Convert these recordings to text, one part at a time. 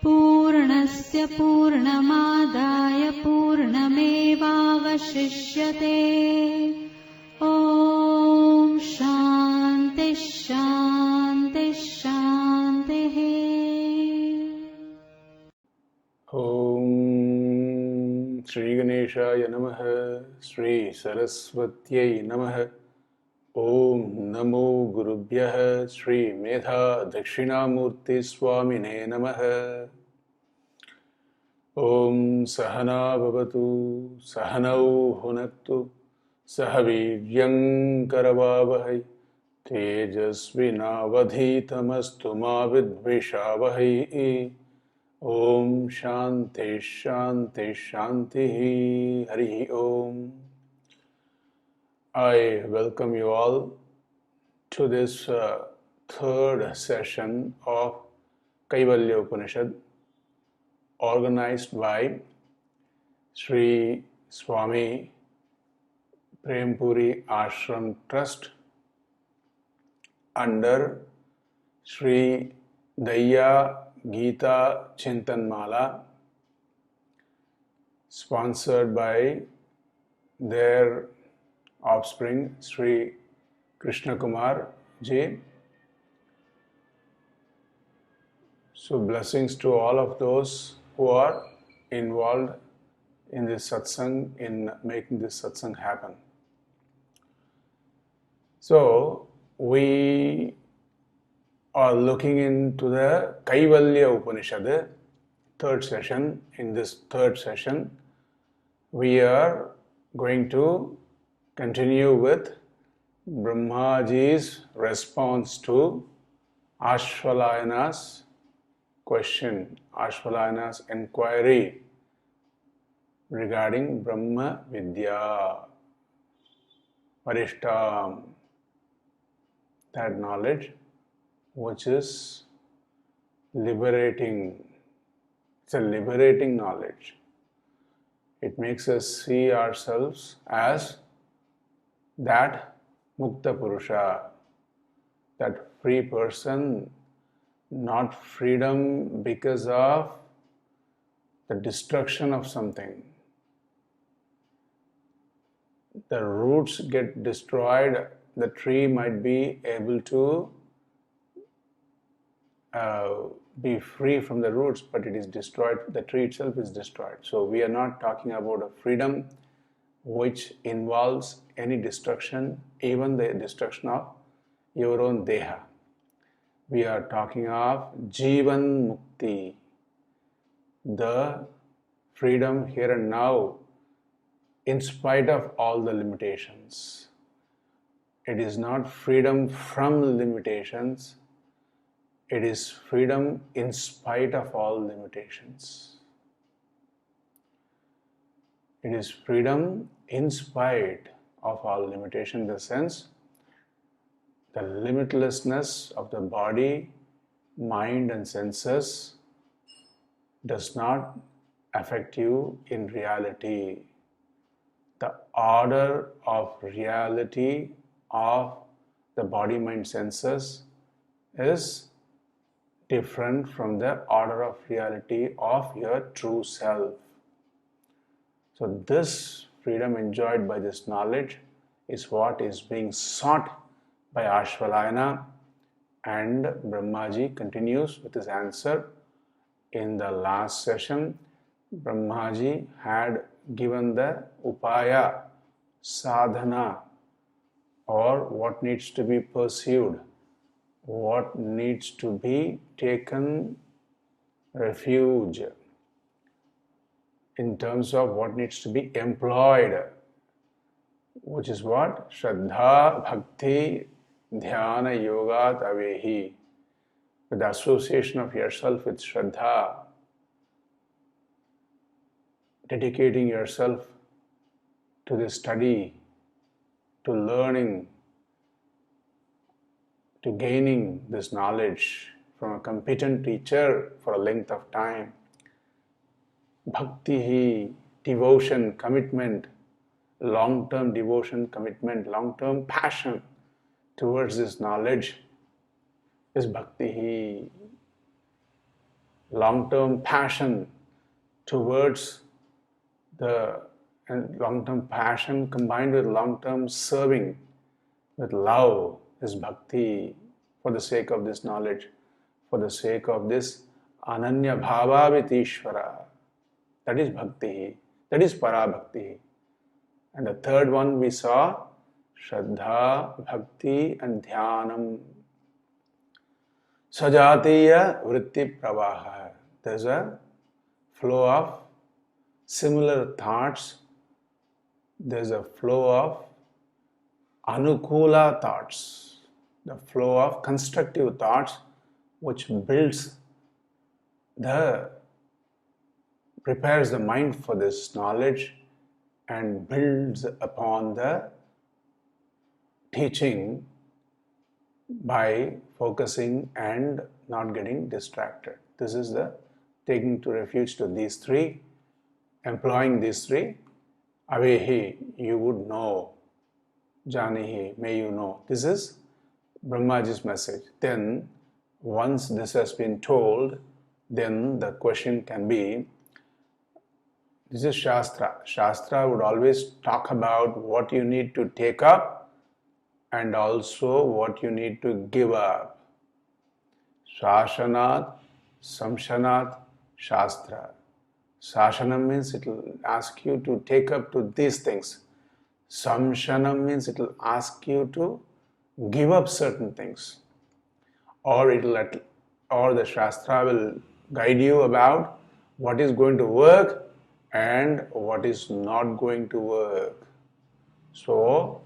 पूर्णस्य पूर्णमादाय पूर्णमेवावशिष्यते। ॐ शान्ति शान्ति शान्तिः। ॐ श्री गणेशाय नमः। श्री सरस्वत्यै नमः। ॐ नमो गुरुभ्यः। श्री मेधा दक्षिणामूर्ति स्वामिने नमः। ॐ सहना भवतु सहनौ भुनक्तु सह वीर्यं करवावहै तेजस्विनावधीतमस्तु मा विद्विषावहै। ॐ शान्ति शान्ति शान्तिः। हरि ओम। I welcome you all to this third session of Kaivalyopanishad, organized by Shri Swami Prempuri Ashram Trust under Shri Daya Gita Chintanmala, sponsored by their offspring Shri Krishna Kumar ji. So blessings to all of those who are involved in this satsang, in making this satsang happen. So we are looking into the Kaivalyopanishad, third session. In this third session, we are going to continue with Brahmaji's response to Ashvalayana's question, Ashvalayana's inquiry regarding Brahma Vidya, Parishtam, that knowledge which is liberating. It's a liberating knowledge. It makes us see ourselves as that Mukta Purusha, that free person, not freedom because of the destruction of something. The roots get destroyed, the tree might be able to be free from the roots, but it is destroyed, the tree itself is destroyed. So we are not talking about a freedom which involves any destruction, even the destruction of your own deha. We are talking of Jivan Mukti, the freedom here and now, in spite of all the limitations. It is not freedom from limitations, it is freedom in spite of all limitations. It is freedom in spite of all limitation, in the sense the limitlessness of the body, mind and senses does not affect you in reality. The order of reality of the body, mind, senses is different from the order of reality of your true self. So this freedom enjoyed by this knowledge is what is being sought by Ashvalayana, and Brahmaji continues with his answer. In the last session, Brahmaji had given the upaya, sadhana, or what needs to be pursued, what needs to be taken refuge, in terms of what needs to be employed, which is what? Shraddha, Bhakti, Dhyana, Yogat, Avehi. With the association of yourself with Shraddha, dedicating yourself to the study, to learning, to gaining this knowledge from a competent teacher for a length of time. Bhakti, devotion, commitment, long-term devotion, commitment, long-term passion towards this knowledge is bhakti. long-term passion towards the long-term passion combined with long-term serving with love is bhakti, for the sake of this knowledge, for the sake of this ananya bhava with Ishvara. That is bhakti, that is para bhakti. And the third one we saw, Shraddha, Bhakti and Dhyanam. Sajatiya Vritti Pravaha. There's a flow of similar thoughts. There's a flow of Anukula thoughts. The flow of constructive thoughts which prepares the mind for this knowledge and builds upon the teaching by focusing and not getting distracted. This is the taking to refuge to these three, employing these three. Avehi, you would know. Janihi, may you know. This is Brahmaji's message. Then, once this has been told, then the question can be, this is Shastra. Shastra would always talk about what you need to take up and also what you need to give up. Shashanat, Samshanat, Shastra. Sashanam means it will ask you to take up to these things. Samshanam means it will ask you to give up certain things. Or the Shastra will guide you about what is going to work and what is not going to work. So,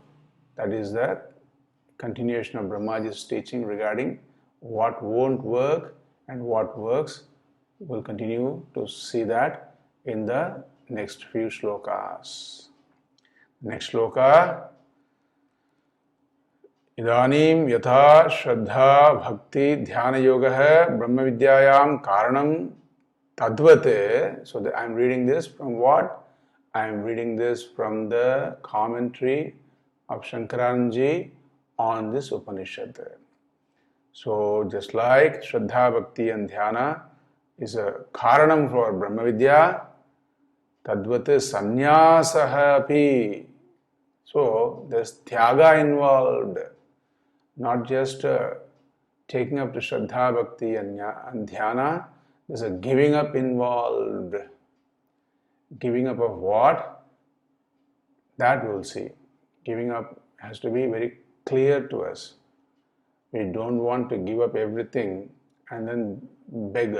that is the continuation of Brahmaji's teaching regarding what won't work and what works. We'll continue to see that in the next few shlokas. Next shloka. Idanim yatha shraddha bhakti dhyana yoga brahma vidyayam karanam tadvate. So I am reading this from what? I am reading this from the commentary of Shankaranaji on this Upanishad. So just like Shraddha, Bhakti and Dhyana is a karanam for Brahma Vidya, tadvat sannyasa api. So there's tyaga involved, not just taking up to Shraddha, Bhakti and Dhyana. There's a giving up involved. Giving up of what? That we'll see. Giving up has to be very clear to us. We don't want to give up everything and then beg,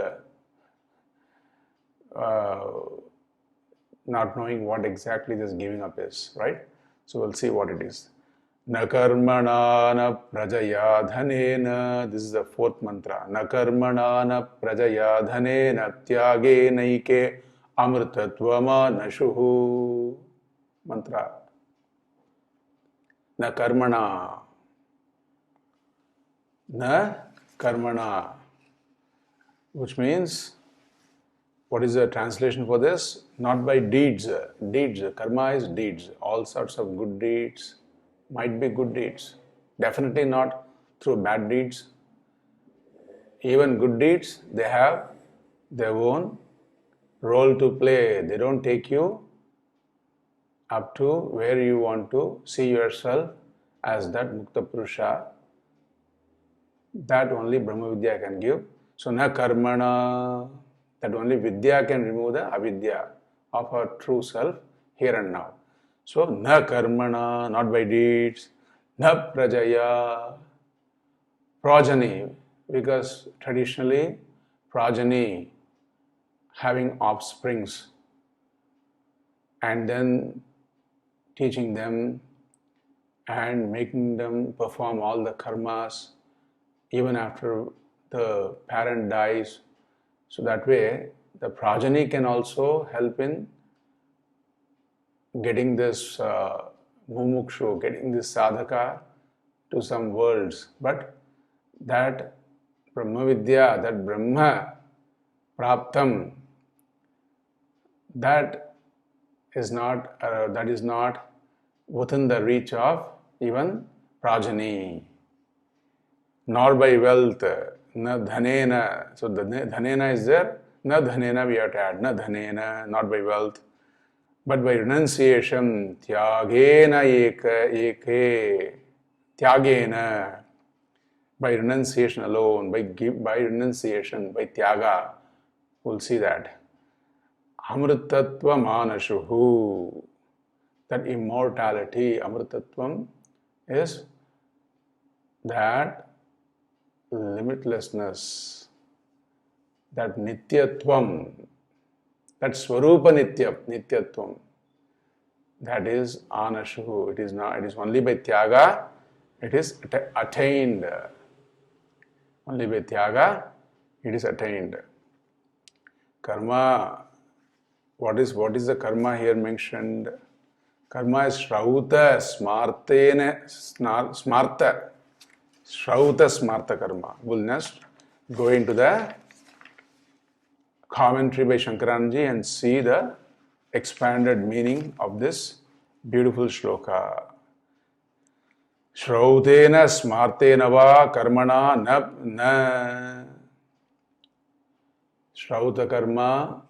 not knowing what exactly this giving up is, right? So we'll see what it is. Na karmana na prajaya dhanena. This is the fourth mantra. Na karmana na prajaya dhanena tyage naike amrtatvama nashuhu. Mantra. Na karmana. Na karmana. Which means, what is the translation for this? Not by deeds. Deeds. Karma is deeds. All sorts of good deeds might be good deeds. Definitely not through bad deeds. Even good deeds, they have their own role to play. They don't take you up to where you want to see yourself as that Mukta Purusha. That only Brahma Vidya can give. So, na karmana, that only Vidya can remove the avidya of our true self here and now. So, na karmana, not by deeds, na prajaya, progeny, because traditionally progeny, having offsprings and then teaching them and making them perform all the karmas even after the parent dies. So that way the progeny can also help in getting this mumukshu, getting this sadhaka to some worlds. But that Brahma Vidya, that Brahma Praptam, that is not within the reach of even progeny, nor by wealth, Na dhanena. So the dhanena is there. Na dhanena we have to add. Na dhanena, not by wealth, but by renunciation. Tyagena eke. Tyagena. By renunciation alone, by renunciation, by tyaga, we'll see that. Amritatva manashuhu. That immortality, amritatvam, is that limitlessness, that nityatvam, that swarupa nityatvam, that is anashuhu. It is not. It is only by tyaga it is attained. Only by tyaga it is attained. Karma. What is the karma here mentioned? Karma is shrauta smarta. Shrauta smarta karma. We'll next go into the commentary by Shankaranji and see the expanded meaning of this beautiful shloka. Shrautena smartena va karmana na. Shrauta karma,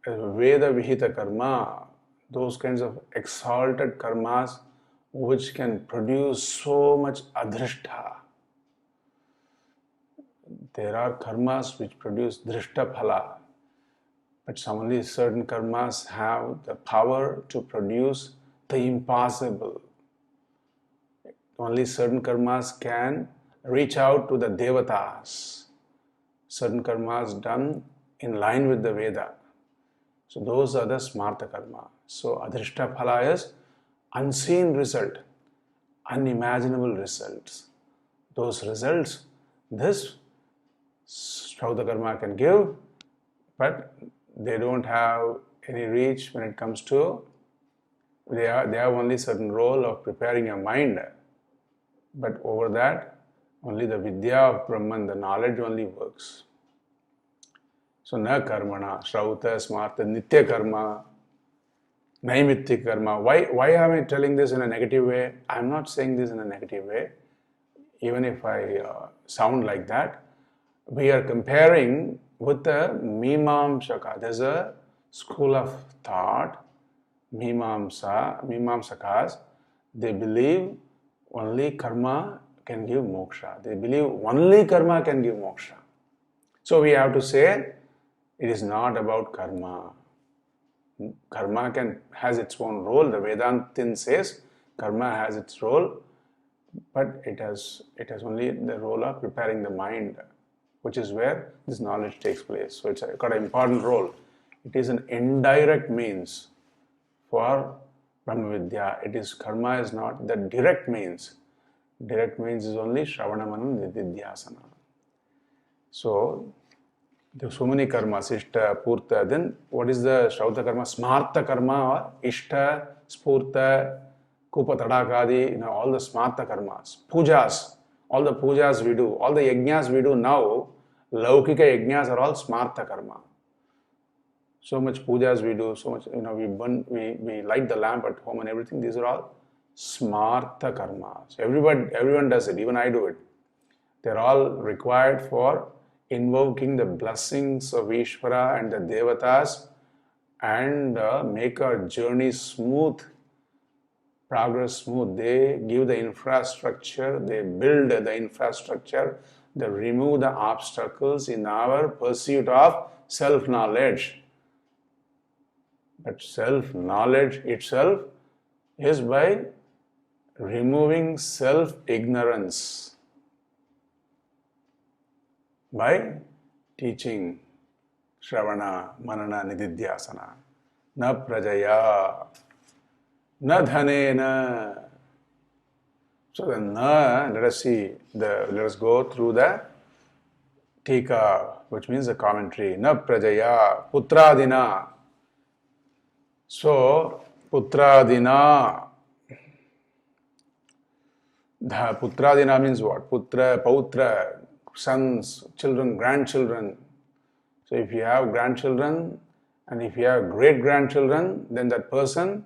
Veda Vihita karma, those kinds of exalted karmas which can produce so much adhrishta. There are karmas which produce drishta phala, but only certain karmas have the power to produce the impossible. Only certain karmas can reach out to the devatas. Certain karmas done in line with the Veda. So those are the smarta karma. So adhrishta phala is unseen result, unimaginable results. Those results, this Shrauta karma can give, but they don't have any reach when it comes to, they have only certain role of preparing your mind. But over that, only the vidya of Brahman, the knowledge only works. So na karmana, shrauta, smarta, nitya karma, naimitya karma. Why am I telling this in a negative way? I am not saying this in a negative way, even if I sound like that. We are comparing with the Mimamsaka. There's a school of thought, Mimamsakas. They believe only karma can give moksha. They believe only karma can give moksha. So we have to say, it is not about karma. Karma has its own role. The Vedantin says karma has its role, but it has only the role of preparing the mind, which is where this knowledge takes place. So it's got an important role. It is an indirect means for Brahma Vidya. Karma is not the direct means. Direct means is only Shravana Manana Nididhyasana. So there's so many karmas, Ishta, Purta. Then what is the Shrauta karma? Smarta karma or Ishta, Spurta, Kupa Tadakadi, all the Smarta karmas. Pujas, all the pujas we do, all the yajnas we do now, Laukika yajnas are all Smarta karma. So much pujas we do, so much, we burn, we light the lamp at home and everything. These are all Smarta karmas. Everyone does it, even I do it. They're all required for invoking the blessings of Ishvara and the Devatas and make our journey smooth, progress smooth. They give the infrastructure, they build the infrastructure, they remove the obstacles in our pursuit of self-knowledge. But self-knowledge itself is by removing self-ignorance. By teaching Shravana, Manana, Nididhyasana. Na prajaya, na dhanena. So the na, let us go through the tika, which means the commentary. Na prajaya, putradina. So, putradina. Putradina means what? Putra, pautra, sons, children, grandchildren. So if you have grandchildren and if you have great-grandchildren, then that person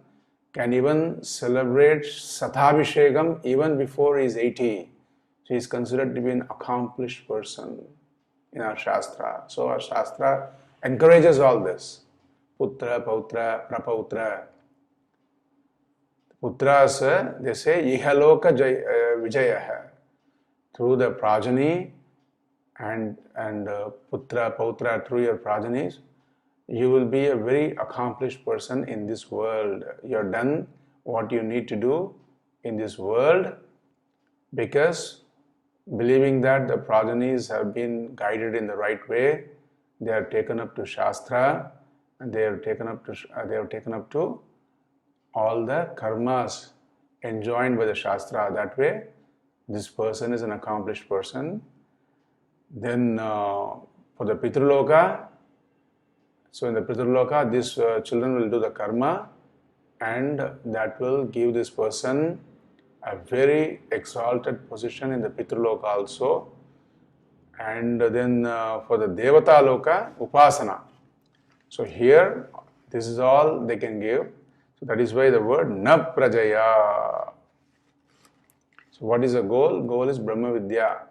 can even celebrate Satabhishekam even before he is 80. So he is considered to be an accomplished person. in our Shastra. So our Shastra encourages all this. Putra, Pautra, Prapautra. Putras, they say, Ihaloka Vijaya. Through the progeny and Putra, Pautra, through your progenies, you will be a very accomplished person in this world. You have done what you need to do in this world because believing that the progenies have been guided in the right way, they are taken up to Shastra and they have taken up to all the karmas enjoined by the Shastra. That way, this person is an accomplished person. Then for the Pitraloka, so in the Pitraloka, these children will do the karma and that will give this person a very exalted position in the Pitraloka also. And then for the Devata Loka, Upasana. So here, this is all they can give. So that is why the word Na Prajaya. So what is the goal? Goal is Brahma Vidya.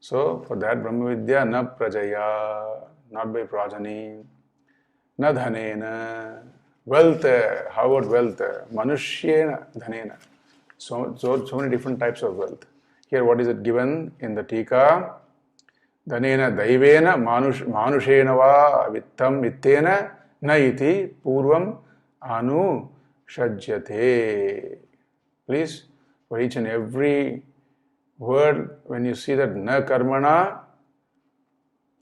So for that Brahma Vidya, Na Prajaya, not by progeny, Na Dhanena. Wealth, how about wealth? Manushyena Dhanena. So many different types of wealth. Here what is it given in the Tika? Dhanena Daivena Manushena va Vittam Vittena Na iti Purvam Anu Shajyate. Please, for each and every word, when you see that Na Karmana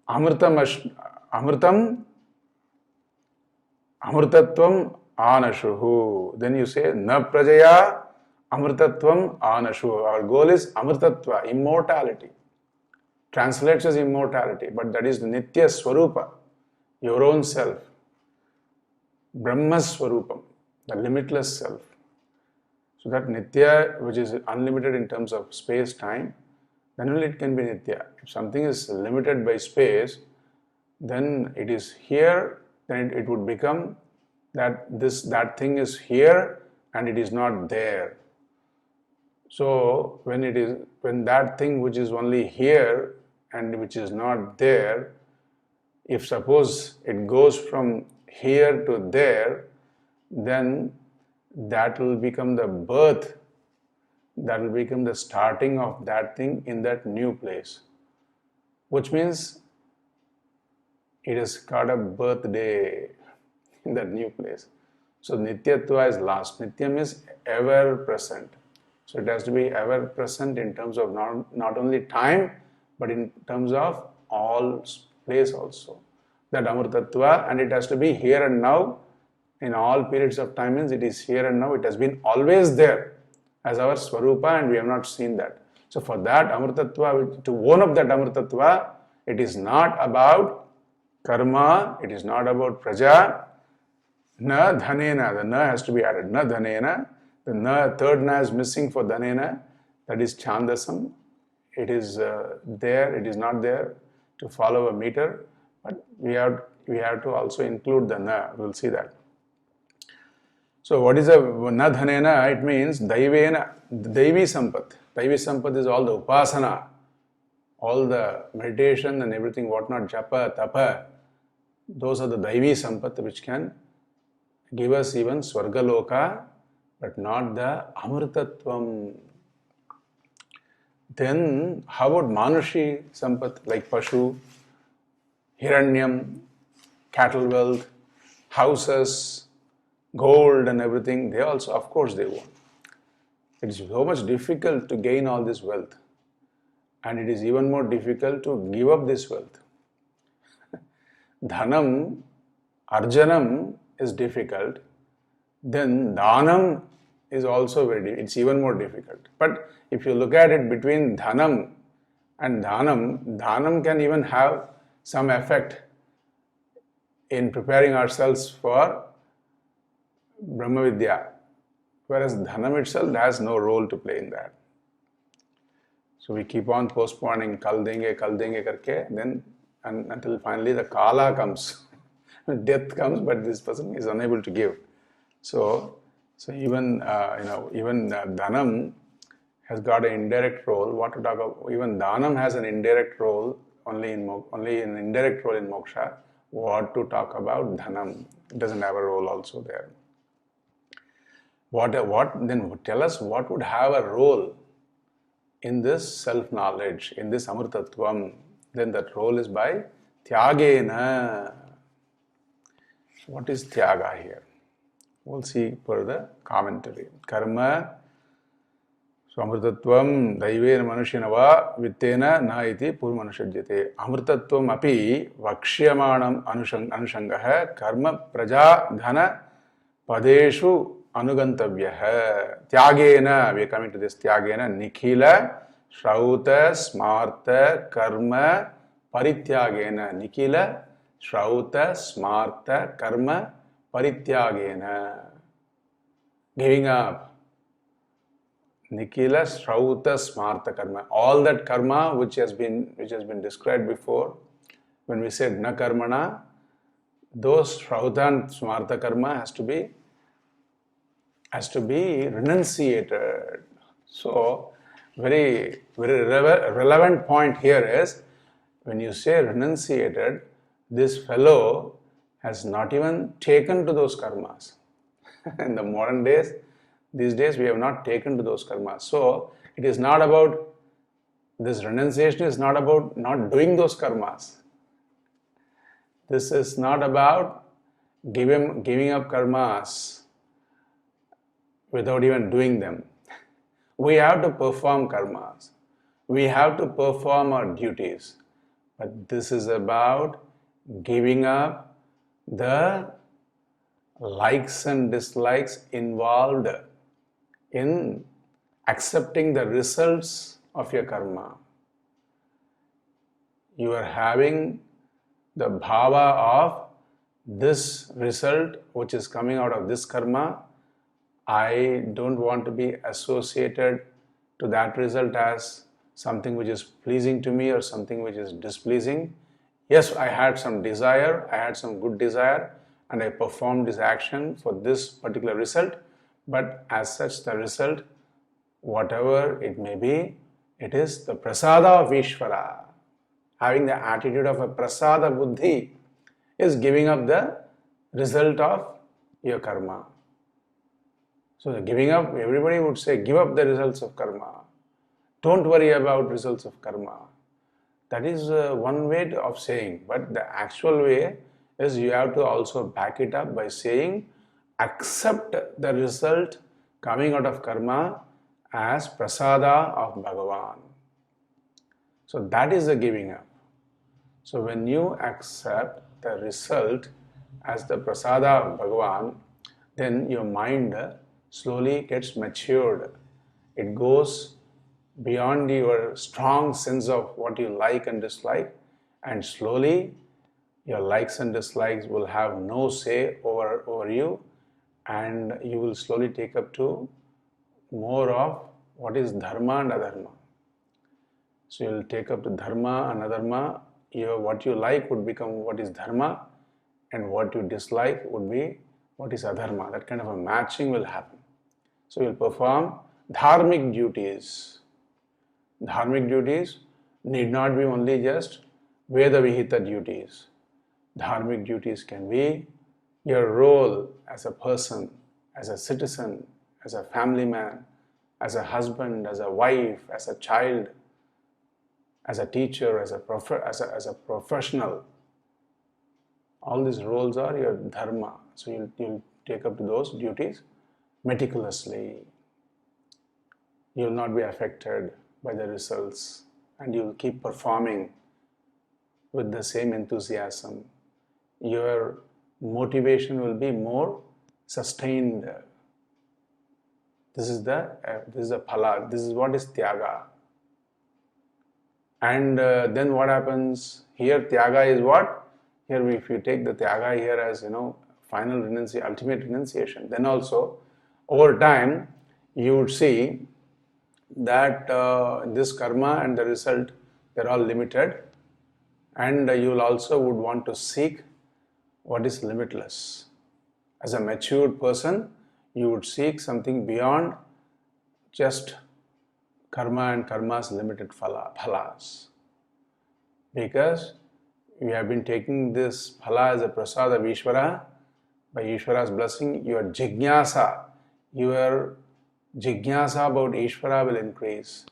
Amritam Amritatvam Anashuhu. Then you say Na Prajaya Amritatvam Anashuhu. Our goal is Amritatva, immortality. Translates as immortality, but that is Nitya Swarupa, your own self. Brahma Swarupam, the limitless self. So that Nitya, which is unlimited in terms of space, time, then only it can be Nitya. If something is limited by space, then it is here, then it would become that that thing is here and it is not there. So when that thing which is only here and which is not there, if suppose it goes from here to there, then that will become the birth, that will become the starting of that thing in that new place, which means it has got a birthday in that new place. So Nityatva is last. Nityam is ever present. So it has to be ever present in terms of not only time, but in terms of all place also. That Amrtatva, and it has to be here and now. In all periods of time means it is here and now. It has been always there as our Swarupa and we have not seen that. So for that Amrtatva, to own up that Amrtatva, it is not about karma, it is not about praja. Na dhanena, the na has to be added. Na dhanena, the na, third na is missing for dhanena, that is chandasam. It is there, it is not there to follow a meter, but we have to also include the na, we will see that. So what is a na dhanena? It means daivena, daivi sampat. Daivi sampat is all the upasana, all the meditation and everything, whatnot, japa, tapa. Those are the daivi sampat which can give us even swargaloka, but not the amritatvam. Then how about manushi sampat, like pashu, hiranyam, cattle wealth, houses, gold and everything? They also, of course, they want. It is so much difficult to gain all this wealth, and it is even more difficult to give up this wealth. Dhanam, arjanam is difficult. Then dhanam is also it's even more difficult. But if you look at it between dhanam and dhanam can even have some effect in preparing ourselves for Brahma Vidya, whereas dhanam itself has no role to play in that. So we keep on postponing kal denge karke, then until finally the kala comes, death comes, but this person is unable to give. So even dhanam has got an indirect role. What to talk about? Even dhanam has an indirect role only in indirect role in moksha. What to talk about dhanam? It doesn't have a role also there. What then tell us what would have a role in this self-knowledge, in this amrtatvam? Then that role is by tyagena. What is tyaga here? We'll see further commentary. Karma, so amrtatvam daivena manushinava vittena na iti purmanushadyate. Amrtatvam api vakshyamanam anushangaha karma praja dhana padeshu anugantavyah. Tyagena, we are coming to this tyagena, nikhila shrauta smarta karma parityagena. Nikhila shrauta smarta karma parityagena. Giving up. Nikhila shrauta smarta karma. All that karma which has been described before, when we said na karmana, those shrauta and smarta karma has to be renunciated. So, very relevant point here is, when you say renunciated, this fellow has not even taken to those karmas. In the modern days, these days we have not taken to those karmas. So, it is not about, this renunciation is not about not doing those karmas. This is not about giving up karmas without even doing them. We have to perform karmas. We have to perform our duties. But this is about giving up the likes and dislikes involved in accepting the results of your karma. You are having the bhava of this result which is coming out of this karma. I don't want to be associated to that result as something which is pleasing to me or something which is displeasing. Yes, I had some desire, I had some good desire, and I performed this action for this particular result, but as such the result, whatever it may be, it is the prasada of Ishvara. Having the attitude of a prasada buddhi is giving up the result of your karma. So the giving up, everybody would say, give up the results of karma. Don't worry about results of karma. That is one way of saying, but the actual way is you have to also back it up by saying, accept the result coming out of karma as prasada of Bhagavan. So that is the giving up. So when you accept the result as the prasada of Bhagavan, then your mind slowly gets matured. It goes beyond your strong sense of what you like and dislike, and slowly your likes and dislikes will have no say over you, and you will slowly take up to more of what is dharma and adharma. So you will take up to dharma and adharma. What you like would become what is dharma, and what you dislike would be what is adharma. That kind of a matching will happen. So you will perform dharmic duties. Dharmic duties need not be only just Veda Vihita duties. Dharmic duties can be your role as a person, as a citizen, as a family man, as a husband, as a wife, as a child, as a teacher, as a professional. All these roles are your dharma. So you'll take up to those duties meticulously. You will not be affected by the results, and you will keep performing with the same enthusiasm. Your motivation will be more sustained. This is the phala. This is what is tyaga. And then what happens? Here tyaga is what? Here if you take the tyaga here as final renunciation, ultimate renunciation, then also over time you would see that this karma and the result, they're all limited, and you will also would want to seek what is limitless. As a matured person, you would seek something beyond just karma and karma's limited phalas. because you have been taking this phala as a prasad of Ishvara. By Ishvara's blessing, your jignasa about Ishvara will increase.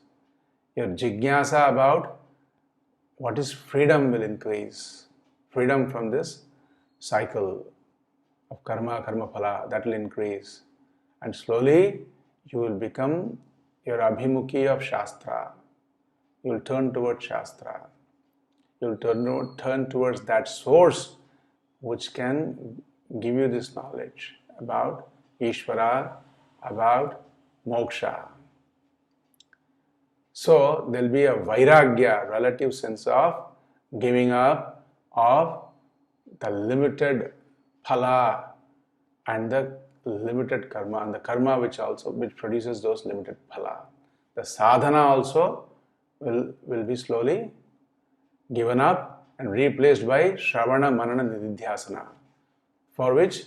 Your jignasa about what is freedom will increase. Freedom from this cycle of karma phala, that will increase. And slowly you will become your abhimukhi of Shastra. You will turn towards Shastra. You will turn towards that source which can give you this knowledge about Ishvara, about moksha. So there will be a vairagya, relative sense of giving up of the limited phala and the limited karma, and the karma which produces those limited phala. The sadhana also will be slowly given up and replaced by Shravana Manana Nididhyasana, for which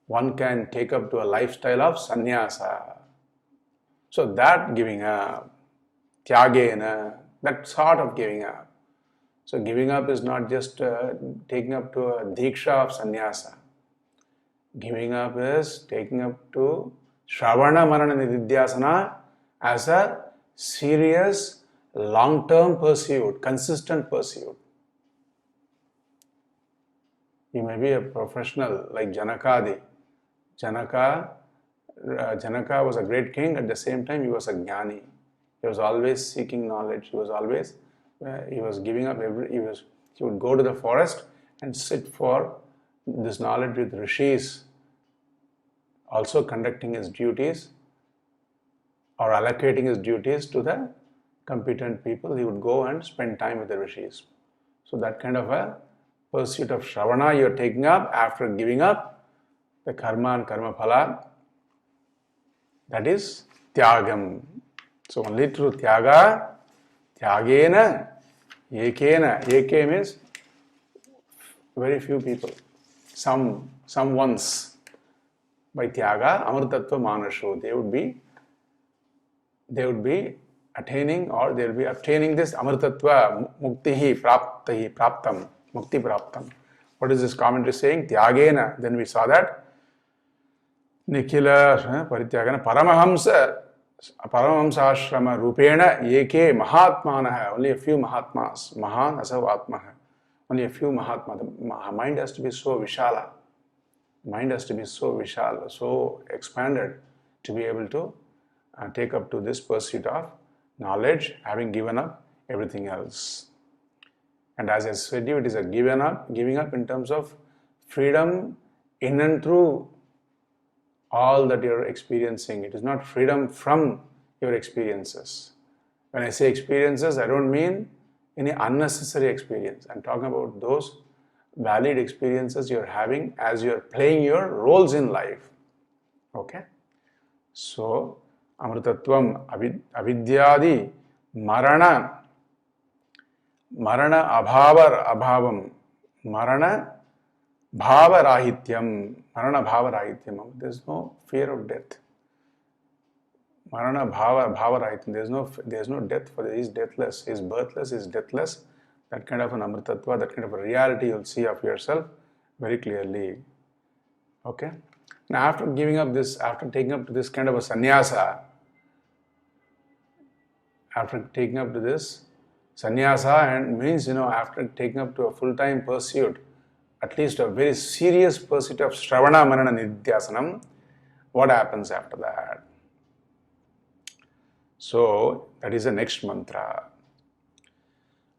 one can take up to a lifestyle of sannyasa. So that giving up, tyagena, that sort of giving up. So giving up is not just taking up to a diksha of sannyasa. Giving up is taking up to Shravana Manana Nididhyasana as a serious, long-term pursuit, consistent pursuit. You may be a professional like Janakadi. Janaka was a great king. At the same time, he was a jnani. He was always seeking knowledge. He was giving up he would go to the forest and sit for this knowledge with rishis, also conducting his duties or allocating his duties to the competent people. He would go and spend time with the rishis. So that kind of a pursuit of Shravana you are taking up after giving up the karma and karma phala, that is tyagam. So only through tyaga, tyagena, eke means very few people, some ones. By tyaga, amrtatva manasho, they would be attaining, or they will be obtaining this amrtatva, muktihi, praptam, mukti praptam. What is this commentary saying? Tyagena, then we saw that. Nikhila parityagana paramahamsa ashrama rupena eke mahatmanaha, only a few mahatmas, mahan asav atmaha, only a few mahatmas. The mind has to be so vishala. Mind has to be so vishal, so expanded to be able to take up to this pursuit of knowledge, having given up everything else. And as I said you, it is a giving up in terms of freedom in and through all that you are experiencing. It is not freedom from your experiences. When I say experiences, I don't mean any unnecessary experience. I'm talking about those valid experiences you're having as you're playing your roles in life. Okay? So, amritatvam avidyadi marana abhavam marana bhavarahityam. There's no fear of death. Marana bhavarahityam. There's no death for he is deathless, he is birthless, he is deathless. That kind of an amritattva, that kind of a reality you'll see of yourself very clearly. Okay? Now after taking up to this kind of a sannyasa, and means, after taking up to a full-time pursuit, at least a very serious pursuit of Shravana Manana Nididhyasanam, what happens after that? So, that is the next mantra.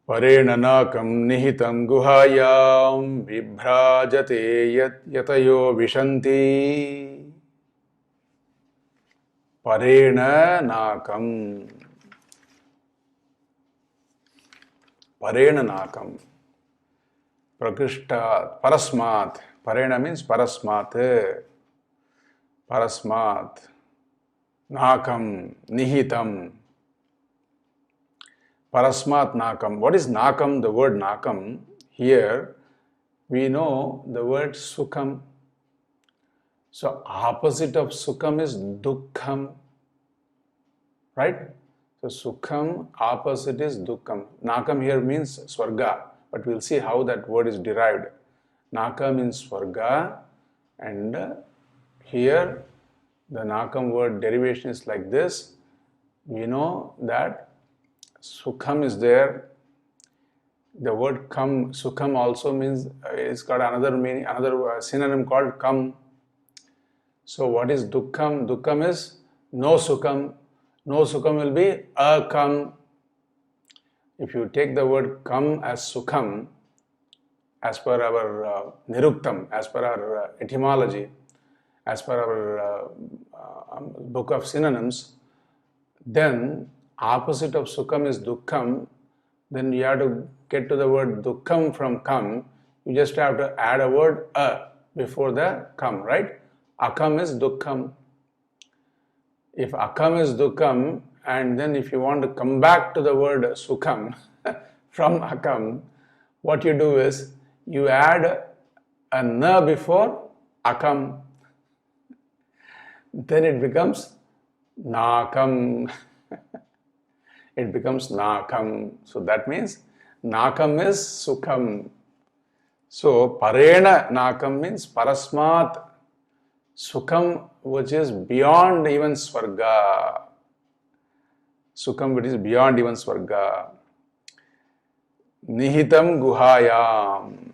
Parena nakam nihitam guhayam vibhrajate yatayo vishanti. Parena nakam. Prakrishta parasmat. Parena means parasmat. Nakam, nihitam. Parasmat nakam. What is nakam? The word nakam. Here we know the word sukham. So opposite of sukham is dukkham. Right? So Sukham, opposite is Dukkham. Nakam here means Swarga, but we'll see how that word is derived. Naka means Swarga, and here the Nakam word derivation is like this. We know that Sukham is there. The word kam, Sukham also means, it's got another meaning, another synonym called kam. So what is Dukkham? Dukkham is no Sukham. No Sukham will be akam. If you take the word kam as Sukham, as per our Niruktam, as per our etymology, as per our book of synonyms, then opposite of Sukham is Dukkham. Then you have to get to the word Dukkham from kam. You just have to add a word a before the kam, right? Akam is Dukkham. If akam is Dukkham, and then if you want to come back to the word Sukham from akam, what you do is you add a na before akam. Then it becomes nakam. It becomes nakam. So that means nakam is Sukham. So parena nakam means parasmat Sukham, which is beyond even Swarga. Sukham, which is beyond even Swarga. Nihitam guhayam.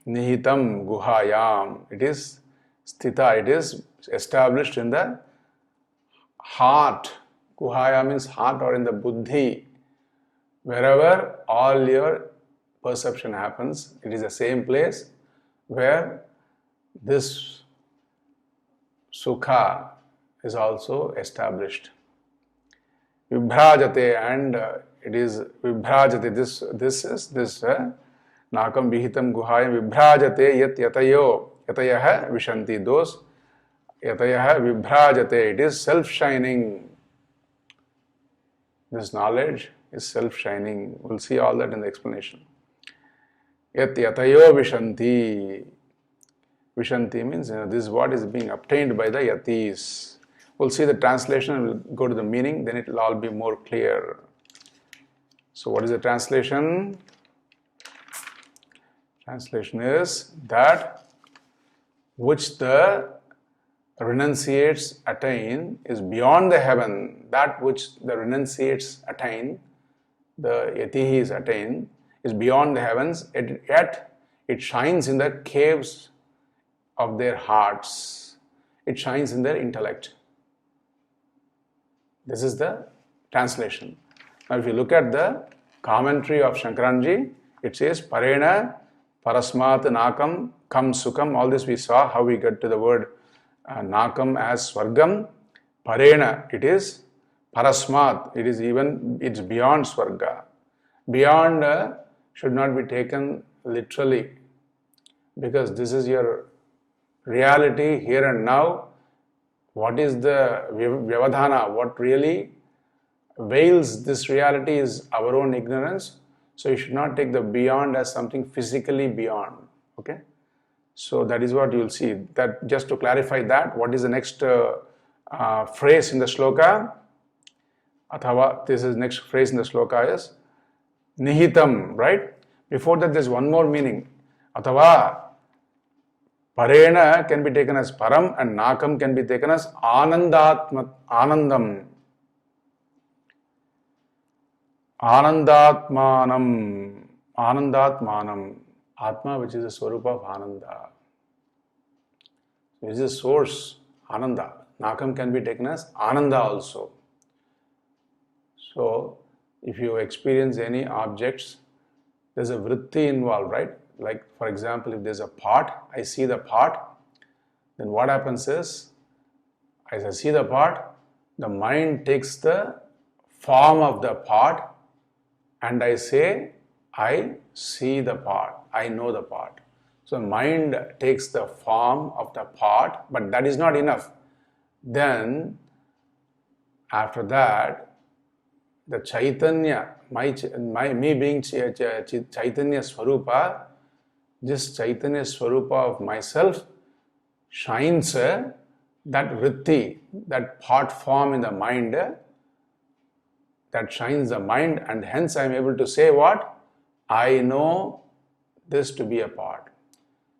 Nihitam guhayam. It is sthita, it is established in the heart. Guhaya means heart, or in the buddhi. Wherever all your perception happens, it is the same place where this Sukha is also established. Vibhrajate, and it is Vibhrajate. This is Nakam Vihitam Guhayam Vibhrajate Yat Yatayo Yatayaha Vishanti. Those Yatayaha Vibhrajate. It is self-shining. This knowledge is self-shining. We'll see all that in the explanation. Yat Yatayo Vishanti. Vishanti means, this is what is being obtained by the yatis. We'll see the translation and we'll go to the meaning, then it will all be more clear. So what is the translation? Translation is that which the renunciates attain is beyond the heaven. That which the renunciates attain, the yatihis attain, is beyond the heavens, yet it shines in the caves of their hearts. It shines in their intellect. This is the translation. Now if you look at the commentary of Shankaranji, it says Parena Parasmat Nakam Kam Sukham. All this we saw, how we get to the word Nakam as Swargam. Parena, it is Parasmat, it's beyond Swarga. Beyond should not be taken literally, because this is your reality here and now. What is the Vyavadhana? What really veils this reality is our own ignorance. So you should not take the beyond as something physically beyond. Okay? So that is what you will see. That just to clarify that, what is the next phrase in the shloka? Athava, this is next phrase in the shloka is Nihitam, right? Before that there is one more meaning. Athava, Parena can be taken as Param, and Nakam can be taken as Anandam. Anandatmanam. Atma, which is the Swarupa of Ananda. Which is the source, Ananda. Nakam can be taken as Ananda also. So, if you experience any objects, there's a vritti involved, right? Like, for example, if there's a pot, I see the pot, then what happens is, as I see the pot, the mind takes the form of the pot, and I say, I see the pot, I know the pot. So mind takes the form of the pot, but that is not enough. Then, after that, the Chaitanya, me being Chaitanya Swarupa, this Chaitanya Swarupa of myself shines that vritti, that pot form in the mind, that shines the mind, and hence I am able to say what? I know this to be a part.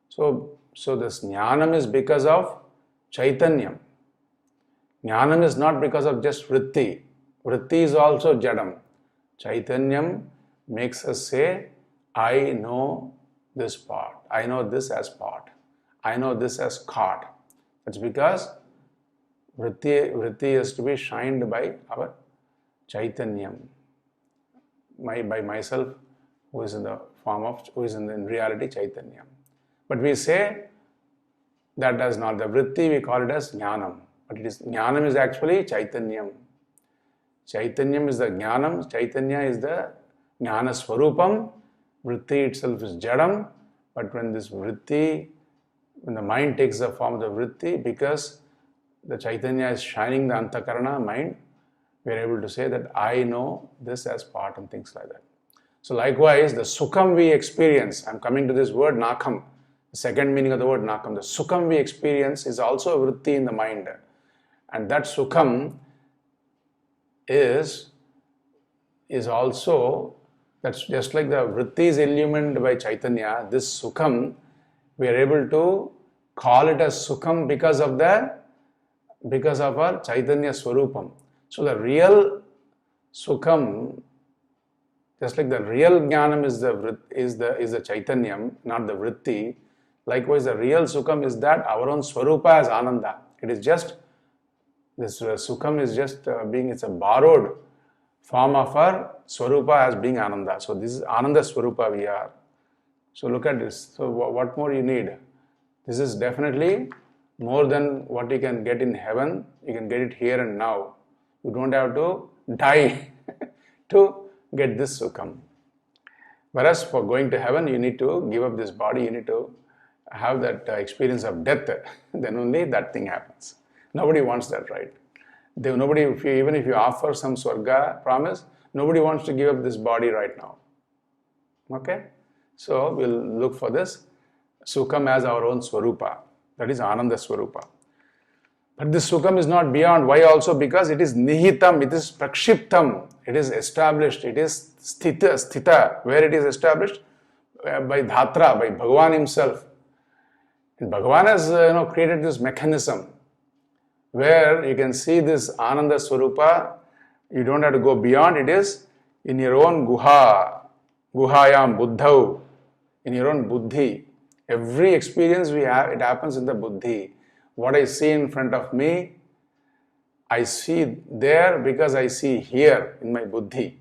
So this jnanam is because of chaitanyam. Jnanam is not because of just vritti. Vritti is also jadam. Chaitanyam makes us say, I know this part. I know this as part. I know this as caught. That's because vritti is to be shined by our chaitanyam, by myself, who is in the form of, who is in reality chaitanyam. But we say that as not the vritti, we call it as jnanam. But jnanam is actually chaitanyam. Chaitanyam is the jnanam, chaitanya is the jnana swarupam, vritti itself is jadam. But when this vritti, when the mind takes the form of the vritti, because the chaitanya is shining the antakarana mind, we are able to say that I know this as part and things like that. So likewise, the sukham we experience, I am coming to this word nakam, the second meaning of the word nakam, the sukham we experience is also a vritti in the mind. And that sukham is also, that's just like the vritti is illumined by chaitanya, this sukham, we are able to call it as sukham because of our chaitanya swarupam. So the real sukham, just like the real jnanam is the chaitanyam, not the vritti. Likewise, the real sukham is that our own swarupa as ananda. It is just, this sukham is just it's a borrowed form of our swarupa as being ananda. So this is ananda swarupa we are. So look at this. So what more you need? This is definitely more than what you can get in heaven. You can get it here and now. You don't have to die to get this sukham. Whereas for going to heaven, you need to give up this body, you need to have that experience of death. Then only that thing happens. Nobody wants that, right? Nobody, even if you offer some swarga promise, nobody wants to give up this body right now. Okay? So we'll look for this sukham as our own swarupa. That is ananda swarupa. But this sukham is not beyond. Why also? Because it is nihitam, it is prakshiptam, it is established, it is sthita. Where it is established? By dhatra, by Bhagavan himself. And Bhagavan has created this mechanism where you can see this ananda swarupa. You don't have to go beyond. It is in your own guhayam buddhau, in your own buddhi. Every experience we have, it happens in the buddhi. What I see in front of me, I see there because I see here in my buddhi.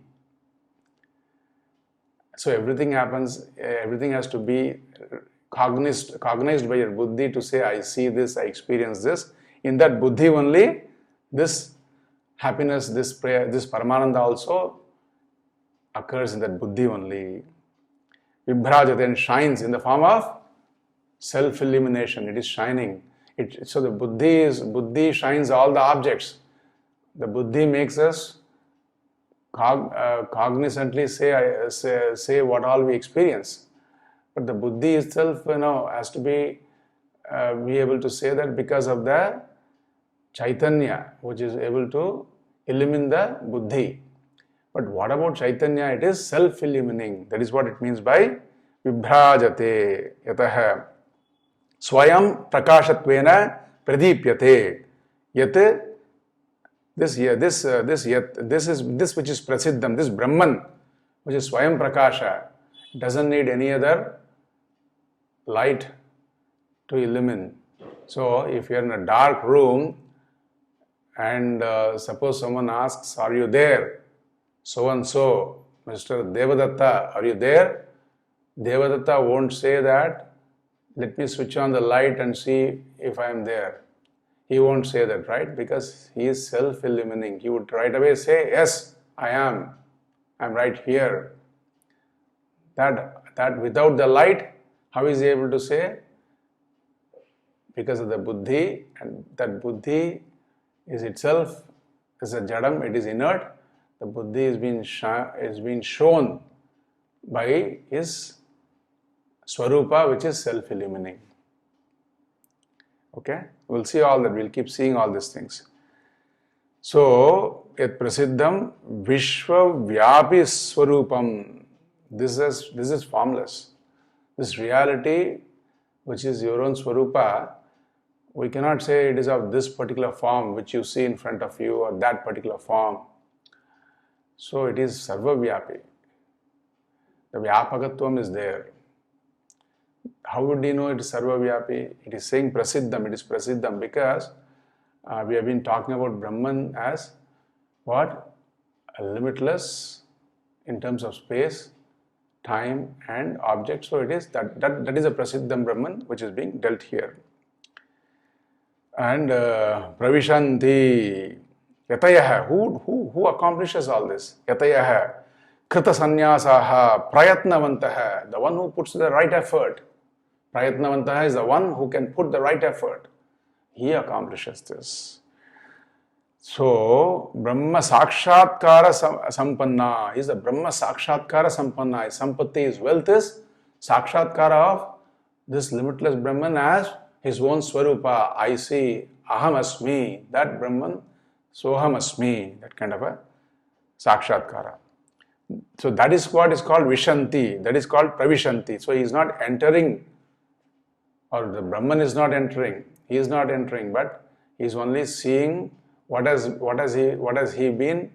So everything happens, everything has to be cognized by your buddhi to say, I see this, I experience this. In that buddhi only, this happiness, this prayer, this paramananda also occurs in that buddhi only. Vibhrajate, and shines in the form of self-illumination. It is shining. So the buddhi shines all the objects. The buddhi makes us cognizantly say what all we experience. But the buddhi itself, has to be able to say that because of the chaitanya, which is able to illumine the buddhi. But what about chaitanya? It is self-illumining. That is what it means by vibhrajate yatah swayam prakashatvena pradipyate. Yat, this which is prasiddham, this Brahman, which is swayam prakasha, doesn't need any other light to illumine. So if you are in a dark room and suppose someone asks, are you there? So and so, Mr. Devadatta, are you there? Devadatta won't say that, let me switch on the light and see if I am there. He won't say that, right? Because he is self-illumining. He would right away say, yes, I am. I'm right here. That without the light, how is he able to say? Because of the buddhi, and that buddhi is itself is a jadam, it is inert. The buddhi is being shown by his swarupa, which is self-illumining. Okay? We'll see all that. We'll keep seeing all these things. So, yat prasiddham vishwavyapi swarupam. This is formless. This reality, which is your own swarupa, we cannot say it is of this particular form which you see in front of you or that particular form. So it is sarvavyapi. The vyapakatvam is there. How would you know it is sarvavyapi? It is saying prasiddham, it is prasiddham because we have been talking about Brahman as what? Limitless in terms of space, time and object. So it is that is a prasiddham Brahman which is being dealt here. And pravishanti yatayaha, who accomplishes all this? Yatayaha krita sannyasaha prayatnavantaha, the one who puts the right effort. Prayatnavantaha is the one who can put the right effort. He accomplishes this. So, Brahma Sakshatkara Sampanna is the Brahma Sakshatkara Sampanna. His Sampatti, his wealth is Sakshatkara of this limitless Brahman as his own Swarupa. I see Aham Asmi, that Brahman, Soham Asmi, that kind of a Sakshatkara. So, that is what is called Vishanti, that is called Pravishanti. So, he is not entering, or the Brahman is not entering. He is not entering, but he is only seeing what has he been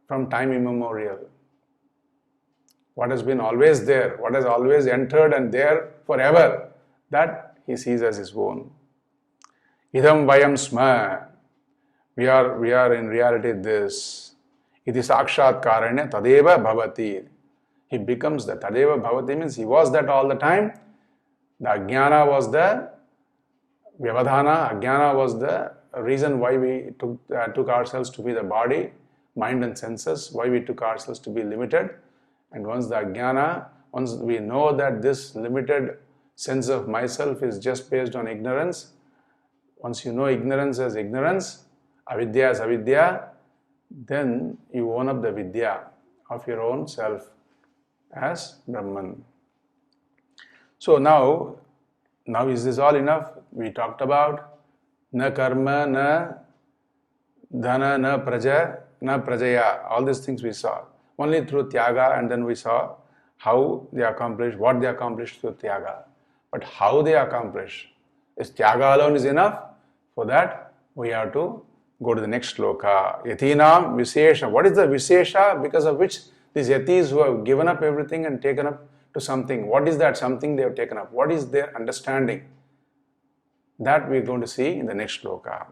from time immemorial. What has been always there, what has always entered and there forever, that he sees as his own. Idam vayam sma, we are in reality this. Iti sakshat karanya tadeva bhavati. He becomes that. Tadeva bhavati means he was that all the time. The ajnana was the Vyavadhana, ajnana was the reason why we took ourselves to be the body, mind and senses, why we took ourselves to be limited. And once the ajnana, once we know that this limited sense of myself is just based on ignorance, once you know ignorance as ignorance, avidya as avidya, then you own up the vidya of your own self as Brahman. So now is this all enough? We talked about na karma, na dhana, na praja, na prajaya. All these things we saw. Only through tyaga, and then we saw how they accomplished, what they accomplished through tyaga. But how they accomplish, is tyaga alone is enough? For that, we have to go to the next sloka. Yatinam Vishesha. What is the Vishesha because of which these yatis who have given up everything and taken up to something, what is that something they have taken up? What is their understanding? That we are going to see in the next sloka.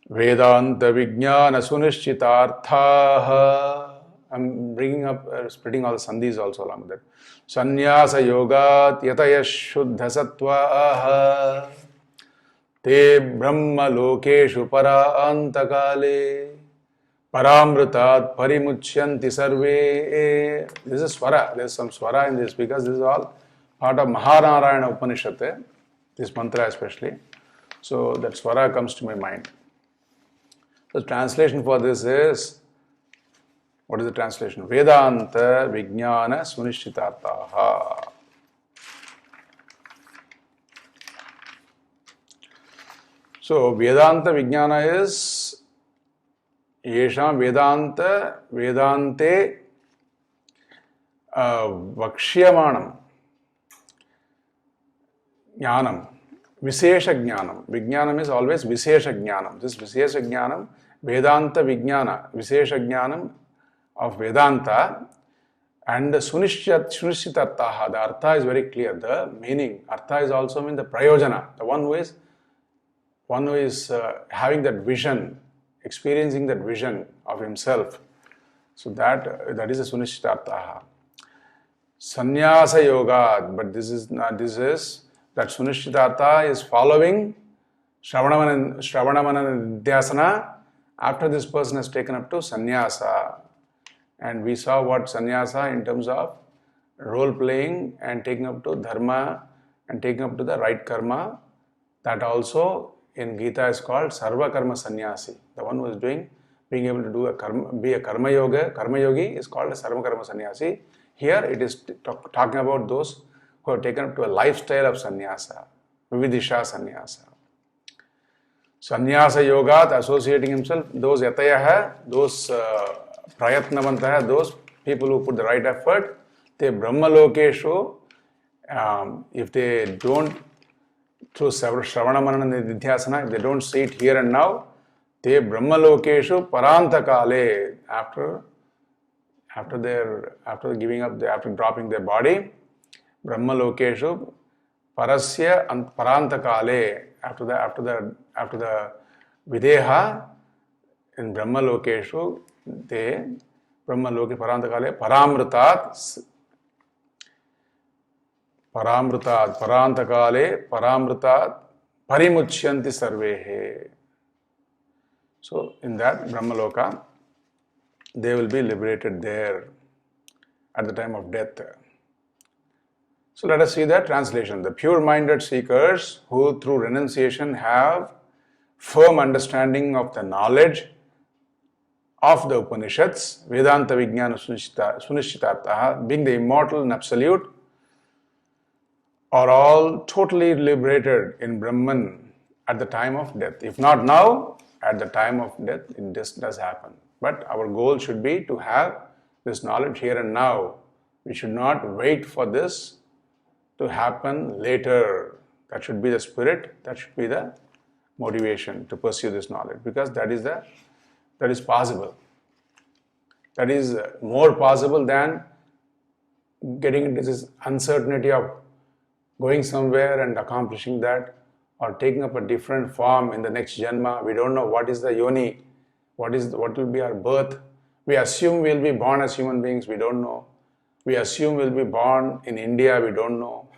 Vedanta Vijnana Sunishchitarthaha. I'm bringing up, splitting all the sandhis also along with that. Sannyasa Yogat Yataya Shuddha Sattvaha Te Brahma Lokeshu Parantakale Paramrutat Parimuchyanti Sarve. This is Swara. There is some Swara in this because this is all part of Mahanarayana Upanishad. This mantra especially. So that Swara comes to my mind. The translation for this is, what is the translation? Vedanta Vijnana Sunishchitartaha. So Vedanta Vijnana is Yesham Vedante Vakshiyamanam Jnanam, Vishesha Jnanam. Vijnanam is always Vishesha Jnanam. This Vishesha Jnanam, Vedanta Vijnana, Vishesha Jnanam of Vedanta, and Sunishchitartaha. The Artha is very clear. The meaning, Artha is also mean the Prayojana, the one who is having that vision, experiencing that vision of himself. So that is a Sunishchitartaha. Sannyasa Yoga, but this is that Sunishchitartha is following Shravanamanana Nidhyasana after this person has taken up to Sannyasa. And we saw what Sannyasa in terms of role playing and taking up to Dharma and taking up to the right karma. That also in Gita is called Sarva Karma Sannyasi. The one who is being able to do be a Karma Yogi is called a Sarva Karma Sannyasi. Here it is talking about those who have taken up to a lifestyle of sannyasa, vividisha sannyasa. Sannyasa yogat, associating himself, those yatayaha, those prayatnavantaha, those people who put the right effort, they brahmalokeshu, if they don't, through Shravana Manana Nidhyasana, if they don't see it here and now, te brahmalokeshu parantakale, after giving up, after dropping their body, brahmalokeshu parasya parantakale, after the videha in brahmalokeshu, they brahmaloke parantakale parantakale paramrutat parimuchyanti sarvehe. So in that brahmaloka, they will be liberated there at the time of death. So let us see the translation. The pure-minded seekers who through renunciation have firm understanding of the knowledge of the Upanishads, Vedanta Vijnana Sunishitartaha, being the immortal and absolute, are all totally liberated in Brahman at the time of death. If not now, at the time of death, it just does happen. But our goal should be to have this knowledge here and now. We should not wait for this to happen later. That should be the spirit, that should be the motivation to pursue this knowledge, because that is possible. That is more possible than getting into this uncertainty of going somewhere and accomplishing that, or taking up a different form in the next janma. We don't know what is the yoni, what will be our birth. We assume we'll be born as human beings, we don't know. We assume we'll be born in India, we don't know.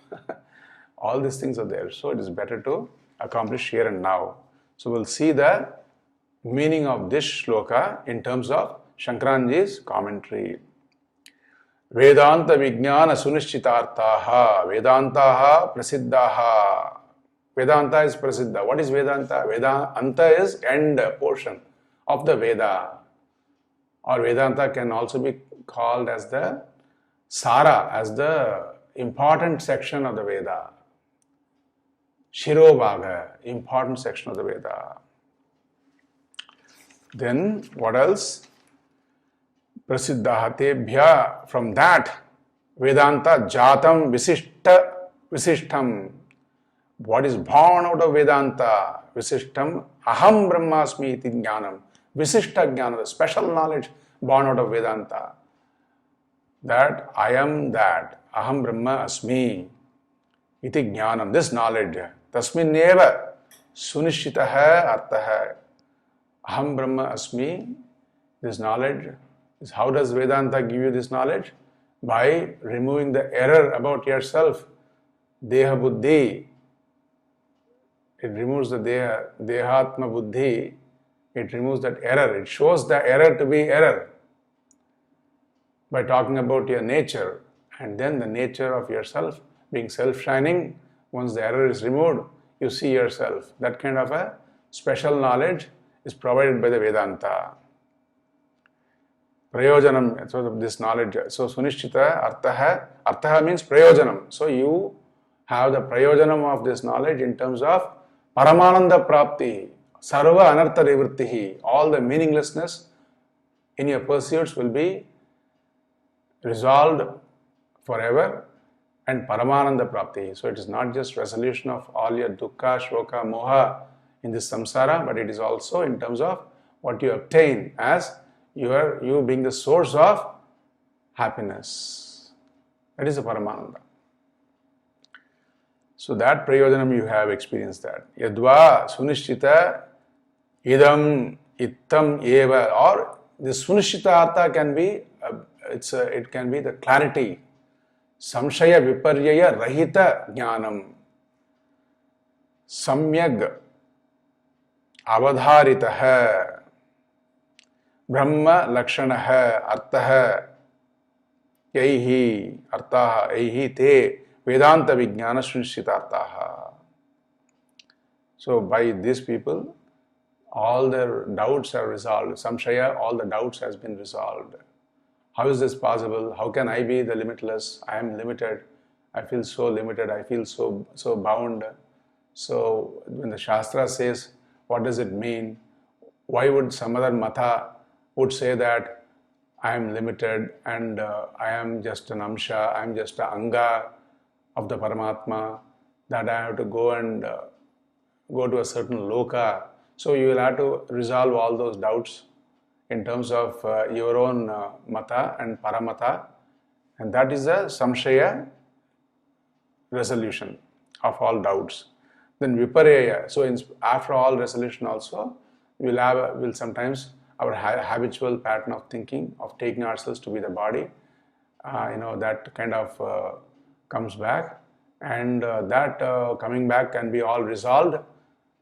All these things are there. So it is better to accomplish here and now. So we'll see the meaning of this shloka in terms of Shankaranji's commentary. Vedanta Vijnana Sunishitartaha, Vedantaha Prasiddhaha. Vedanta is Prasiddha. What is Vedanta? Vedanta is end portion of the Veda. Or Vedanta can also be called as the Sara, as the important section of the Veda. Shirobhaga, important section of the Veda. Then what else? Prasiddhaha tebhya, from that Vedanta jatam visishtam. What is born out of Vedanta? Visishtam aham brahmasmi iti jnanam. Visishta jnana, the special knowledge born out of Vedanta. That I am that, aham brahma asmi iti jnanam, this knowledge. Tasmin neva sunishitaha artaha. Aham brahma asmi, this knowledge. How does Vedanta give you this knowledge? By removing the error about yourself. Deha buddhi. It removes the dehatma buddhi. It removes that error. It shows the error to be error by talking about your nature, and then the nature of yourself being self-shining. Once the error is removed, you see yourself. That kind of a special knowledge is provided by the Vedanta. Prayojanam, so this knowledge. So Sunishchita artaha means prayojanam. So you have the prayojanam of this knowledge in terms of Paramananda Prapti, Sarva Anartha Nivrittihi. All the meaninglessness in your pursuits will be resolved forever, and Paramananda Prapti. So it is not just resolution of all your dukkha, shoka, moha in this samsara, but it is also in terms of what you obtain as you being the source of happiness. That is the Paramananda. So that prayojanam you have experienced that. Yadva sunishchita idam ittam eva, or this sunishchita artha can be it can be the clarity. Samshaya viparyaya rahita jnanam. Samyag avadharitaha. Brahma lakshanaha artaha. Yaihi artaha yaihi te Vedanta Vijnana Sunishitartaha. So by these people, all their doubts are resolved. Samshaya, all the doubts has been resolved. How is this possible? How can I be the limitless? I am limited. I feel so limited. I feel so bound. So when the Shastra says, What does it mean? Why would some other mata would say that I am limited and I am just an amsha, I am just an anga of the Paramatma, that I have to go and go to a certain loka. So you will have to resolve all those doubts in terms of your own mata and paramata, and that is a samshaya resolution of all doubts. Then vipareya. So after all resolution also, we'll sometimes our habitual pattern of thinking, of taking ourselves to be the body, that kind of comes back, and that coming back can be all resolved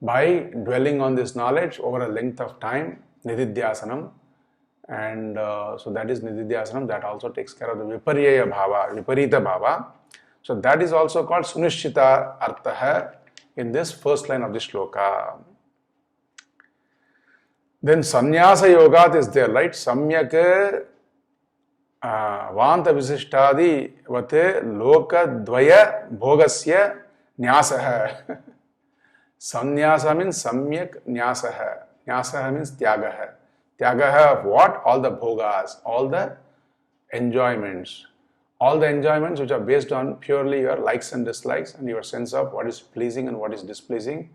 by dwelling on this knowledge over a length of time, nididhyasanam. And so that is nididhyasanam, that also takes care of the viparyeya bhava, viparita bhava. So that is also called sunishchita artha in this first line of the shloka. Then sannyasa yogat is there, right? Samyak vanta visishtadi vate loka dvaya bhogasya nyasah. Sannyasa means samyak nyasah. Nyasah means tyagaha. Tyagaha of what? All the bhogas, all the enjoyments. All the enjoyments which are based on purely your likes and dislikes and your sense of what is pleasing and what is displeasing,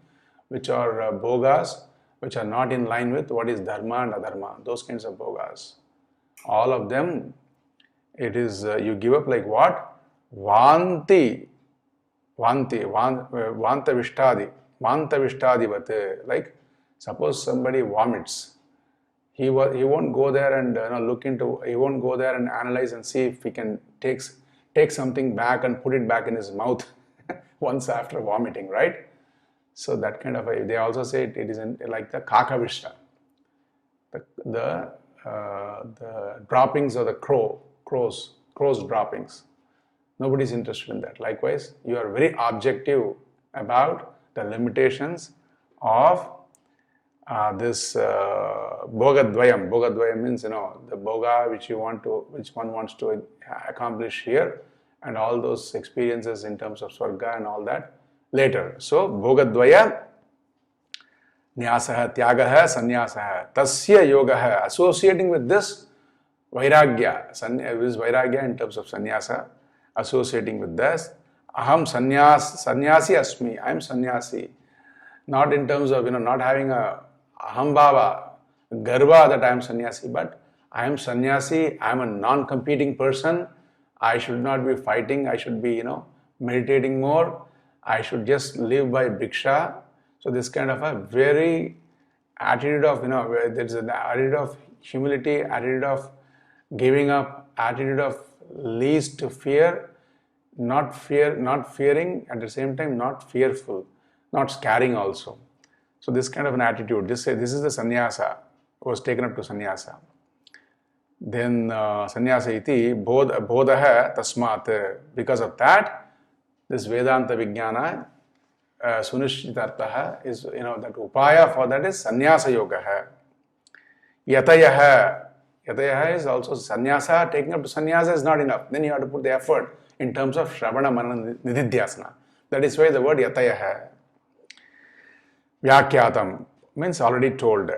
which are bhogas, which are not in line with what is dharma and adharma, those kinds of bhogas. All of them, it is, you give up like what? Vanta vishtadi vate. Like, suppose somebody vomits. He won't go there and he won't go there and analyze and see if he can take something back and put it back in his mouth once after vomiting, right? So that kind of they also say it is like the kakavishta, the droppings of the crow's droppings. Nobody's interested in that. Likewise, you are very objective about the limitations of this bhogadvayam. Bhogadvayam means the bhoga which one wants to accomplish here, and all those experiences in terms of swarga and all that later. So bhogadvaya nyasah tyagaha sannyasah tasya yogaha. Associating with this vairagya, this vairagya in terms of sannyasa, associating with this aham sannyasi asmi, I am sannyasi. Not in terms of not having a ahambhava, garva that I am sannyasi, but I am sannyasi, I am a non-competing person. I should not be fighting, I should be meditating more, I should just live by bhiksha. So this kind of a very attitude of there's an attitude of humility, attitude of giving up, attitude of least fear, not fearing, at the same time not fearful, not scaring also. So this kind of an attitude, this is the sannyasa, was taken up to sannyasa. Then sannyasa iti bodhaha tasmat. Because of that, this Vedanta Vijnana sunishchitartha is, that upaya for that is sannyasa yoga. Yatayaha is also sannyasa. Taking up to sannyasa is not enough. Then you have to put the effort in terms of shravana manana nididhyasana. That is why the word yatayaha. Vyakyatam means already told.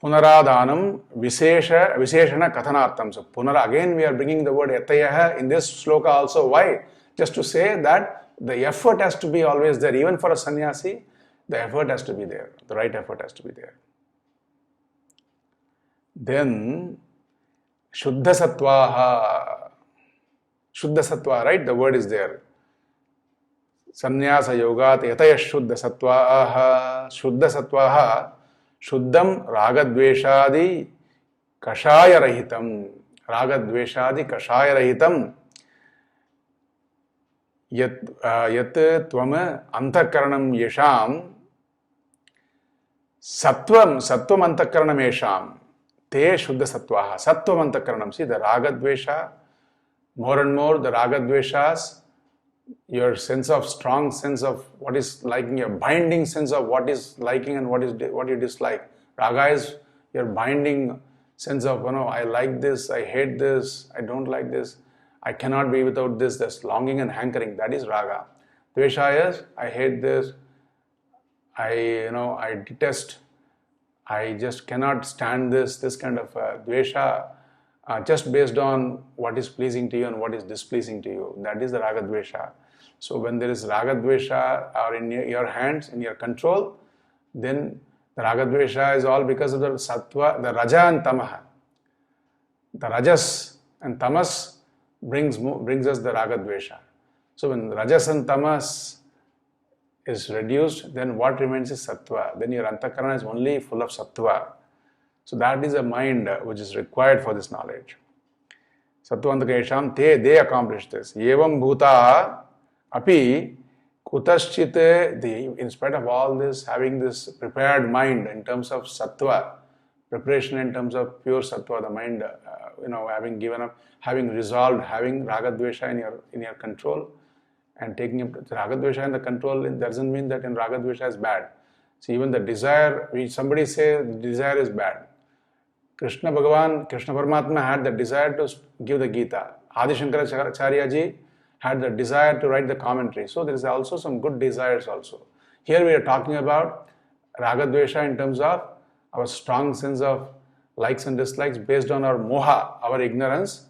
Punaradhanam visheshana kathanartham. So again we are bringing the word yatayaha in this shloka also. Why? Just to say that the effort has to be always there. Even for a sannyasi, the effort has to be there. The right effort has to be there. Then Shuddha Sattva, right? The word is there. Sannyasa yogat yataya Shuddha Sattvaha Shuddham Ragadveshadi Kashaya Rahitam. Ragadveshadi Kashaya Rahitam. Yat tvam antakaranam yesham sattvam antakaranam yesham te Shuddha Sattvaha. Sattvam antakaranam. See the ragadvesha, more and more the ragadveshas, your strong sense of what is liking, your binding sense of what is liking and what you dislike. Raga is your binding sense of, I like this, I hate this, I don't like this, I cannot be without this, there's longing and hankering. That is raga. Dvesha is, I hate this, I detest I just cannot stand this kind of dvesha just based on what is pleasing to you and what is displeasing to you. That is the raga dvesha. So when there is raga dvesha are in your hands, in your control, then the raga dvesha is all because of the sattva, the raja and tamaha. The rajas and tamas brings us the raga dvesha. So when rajas and tamas is reduced, then what remains is sattva. Then your antakarana is only full of sattva. So that is a mind which is required for this knowledge. Sattvantakesham te, they accomplish this. Evam bhuta api kutaschit, in spite of all this, having this prepared mind in terms of sattva, preparation in terms of pure sattva, the mind, having given up, having resolved, having raga dvesha in your control, and taking up raga dvesha in the control, it doesn't mean that in raga dvesha is bad. So even the desire, somebody say the desire is bad. Krishna Paramatma had the desire to give the Gita. Adi Shankaracharya ji had the desire to write the commentary. So there is also some good desires also. Here we are talking about raga dvesha in terms of our strong sense of likes and dislikes based on our moha, our ignorance.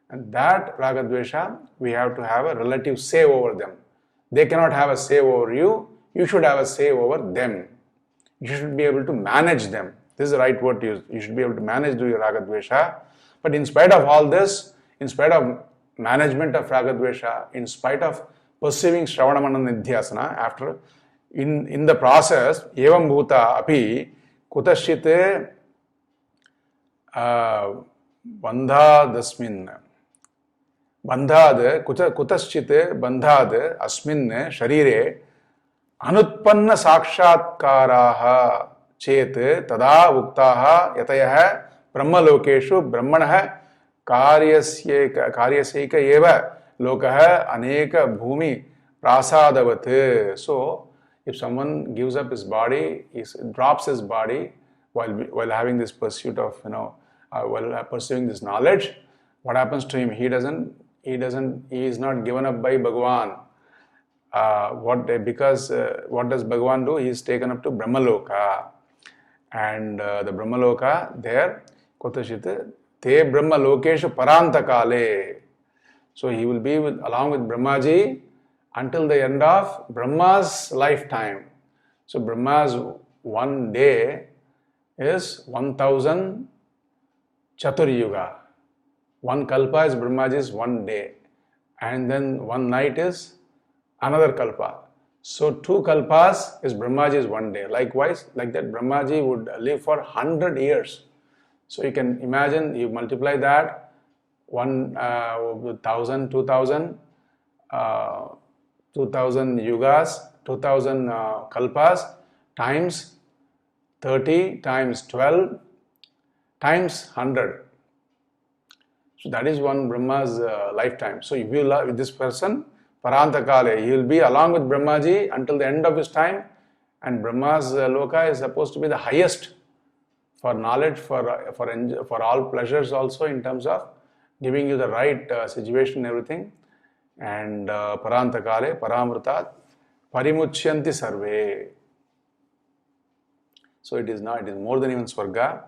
And that raga dvesha, we have to have a relative say over them. They cannot have a say over you. You should have a say over them. You should be able to manage them. This is the right word to use. You should be able to manage your raga dvesha. But in spite of all this, in spite of management of raga dvesha, in spite of pursuing Shravana Manana Nidhyasana, after in the process, evam bhuta api kutaschit bandhadasmin bandhad kutaschit bandhad asmin sharire anutpanna sakshatkaraha चेत तदा उक्ताः यतयः ब्रह्मलोकेषु ब्रह्मणः कार्यस्यैक एव लोकः अनेक भूमि प्रासादवत्. So if someone gives up his body, he drops his body while having this pursuit of while pursuing this knowledge, what happens to him? He is not given up by Bhagavan. What does Bhagavan do? He is taken up to Brahmaloka. And the Brahmaloka there, Kotashit, Te Brahmalokeshu Parantakale. So he will be along with Brahmaji until the end of Brahma's lifetime. So Brahma's one day is 1000 Chaturyuga. One kalpa is Brahmaji's one day. And then one night is another kalpa. So 2 kalpas is Brahmaji's one day. Likewise, like that, Brahmaji would live for 100 years. So you can imagine, you multiply that, 1,000, 2,000 yugas, 2,000 kalpas, times 30, times 12, times 100. So that is one Brahma's lifetime. So if you love this person, Parantakale, he will be along with Brahmaji until the end of his time, and Brahma's loka is supposed to be the highest for knowledge, for all pleasures also, in terms of giving you the right situation and everything. And Parantakale, Paramrutat, Parimuchyanti Sarve. So it is more than even Swarga.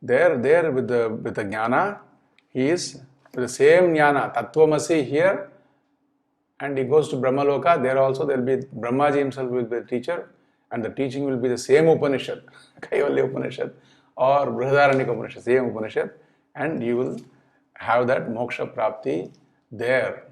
There with the jnana, he is with the same jnana, Tattvamasi here, and he goes to Brahmaloka. There also there will be Brahmaji himself will be the teacher, and the teaching will be the same Upanishad, Kaivalyopanishad or Brihadaranyaka Upanishad, same Upanishad, and you will have that moksha prapti there.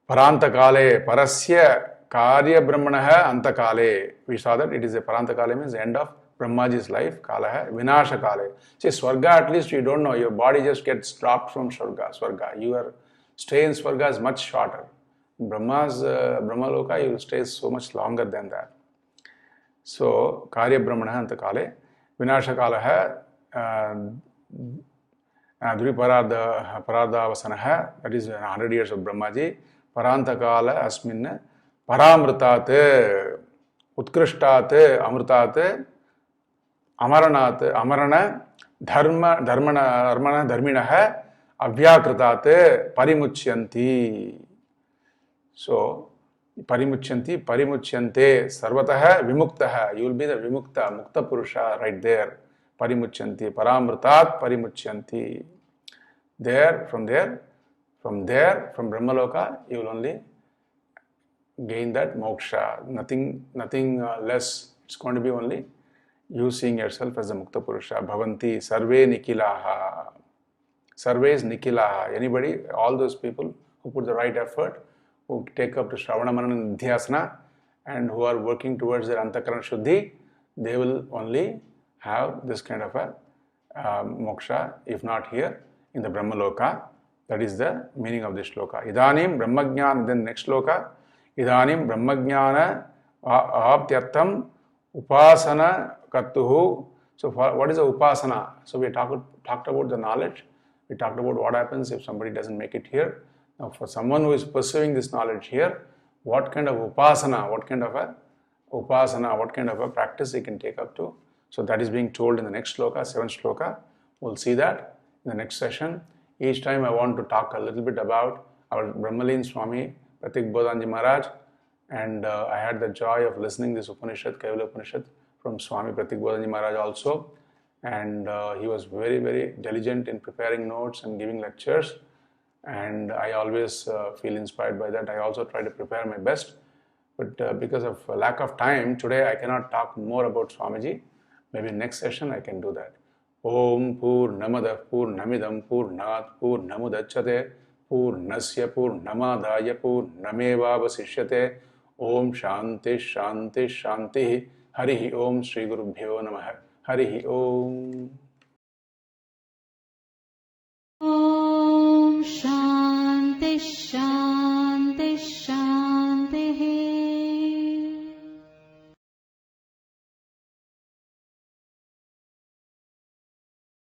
Parantakale, Parasya Karya Brahmanaha Antakale. We saw that it is a Parantakale means the end of Brahmaji's life, Kalaha, Vinasha Kale. See, Swarga at least you don't know, your body just gets dropped from Swarga. Your stay in Swarga is much shorter. In Brahmaloka, you will stay so much longer than that. So, Karya Brahmanaha Antakale, Vinasha Kalaha, Parardhavasanaha, that is 100 years of Brahmaji, Parantakala Asmin, Paramrutate, Utkrishtate, Amrutate, Amarana, Dharminaha, Avyakritate, Parimuchyanti. So, Parimuchyanti, parimuchyante, sarvataha vimuktaha. You will be the vimukta, mukta purusha right there. Parimuchyanti, paramrutat parimuchyanti. From Brahmaloka, you will only gain that moksha. Nothing less. It's going to be only you seeing yourself as a mukta purusha. Bhavanti, sarve nikilaha. Sarve is nikilaha. Anybody, all those people who put the right effort, who take up to Shravana Manana Nidhyasana and who are working towards their Antakarana Shuddhi, they will only have this kind of a moksha, if not here, in the Brahmaloka. That is the meaning of this shloka. Idanim Brahmajnana, then next shloka. Idanim Brahmajnana aptyartam upasana kattuhu. So what is the upasana? So we talked about the knowledge. We talked about what happens if somebody doesn't make it here. Now for someone who is pursuing this knowledge here, what kind of upasana, what kind of a practice he can take up to. So that is being told in the next shloka, 7th shloka. We'll see that in the next session. Each time I want to talk a little bit about our Brahmalin Swami, Pratikbodhanji Maharaj, and I had the joy of listening this Upanishad, Kaivalyopanishad, from Swami Pratikbodhanji Maharaj also. And he was very, very diligent in preparing notes and giving lectures. And I always feel inspired by that. I also try to prepare my best. But because of lack of time, today I cannot talk more about Swamiji. Maybe next session I can do that. Om Purnamada Purnamidam Purnat Purnamudachyate Purnasya Purnamadaya Purnameva Vasishyate. Om Shanti Shanti Shanti. Harihi Om Shri Gurubhyo Namaha. Harihi Om.